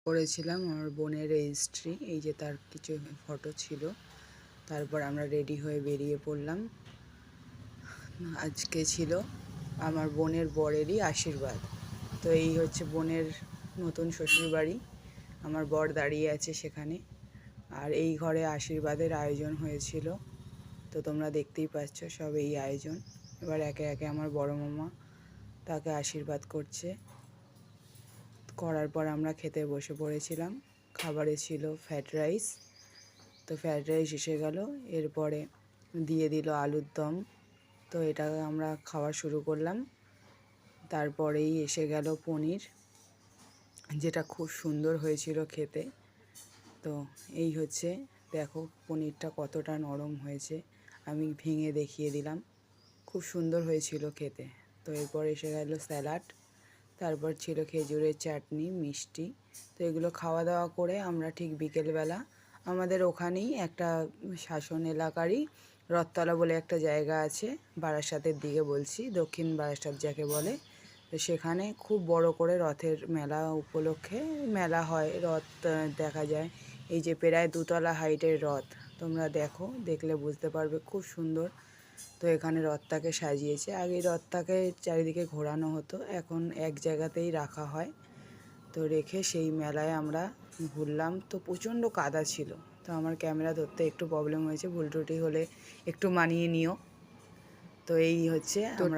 করেছিলাম আমার বোনের রেজিস্ট্রি, এই যে তার কিছু ফটো ছিল। তারপর আমরা রেডি হয়ে বেরিয়ে পড়লাম। আজকে ছিল আমার বোনের বরেরই আশীর্বাদ। তো এই হচ্ছে বোনের নতুন শ্বশুরবাড়ি, আমার বর দাঁড়িয়ে আছে সেখানে। আর এই ঘরে আশীর্বাদের আয়োজন হয়েছিল, তো তোমরা দেখতেই পাচ্ছ সব এই আয়োজন। এবার একে একে আমার বড় মামা তাকে আশীর্বাদ করছে। করার পর আমরা খেতে বসে পড়েছিলাম। খাবারে ছিল ফ্রায়েড রাইস, তো ফ্রায়েড রাইস এসে গেল, এরপরে দিয়ে দিল আলুর দম। তো এটা আমরা খাওয়া শুরু করলাম। তারপরেই এসে গেল পনির, যেটা খুব সুন্দর হয়েছিল খেতে। তো এই হচ্ছে, দেখো পনিরটা কতটা নরম হয়েছে, আমি ভেঙে দেখিয়ে দিলাম। খুব সুন্দর হয়েছিল খেতে। তো এরপর এসে গেল স্যালাড, তারপর ছিল খেজুরের চাটনি, মিষ্টি। তো এগুলো খাওয়া দাওয়া করে আমরা ঠিক বিকেলবেলা আমাদের ওখানেই একটা শাসন এলাকারই রথতলা বলে একটা জায়গা আছে, বারাসাতের দিকে বলছি, দক্ষিণ বারাসাত যাকে বলে। তো সেখানে খুব বড় করে রথের মেলা উপলক্ষে মেলা হয়, রথ দেখা যায়। এই যে প্রায় 2 তলা হাইটের রথ, তোমরা দেখো, দেখলে বুঝতে পারবে, খুব সুন্দর। তো এখানে রথটাকে সাজিয়েছে। আগে রথটাকে চারিদিকে ঘোরানো হতো, এখন এক জায়গাতেই রাখা হয়। তো রেখে সেই মেলায় আমরা ঘুরলাম। তো প্রচণ্ড কাদা ছিল, তো আমার ক্যামেরা ধরতে একটু প্রবলেম হয়েছে, ভুল ত্রুটি হলে একটু মানিয়ে নিও। তো এই হচ্ছে আমরা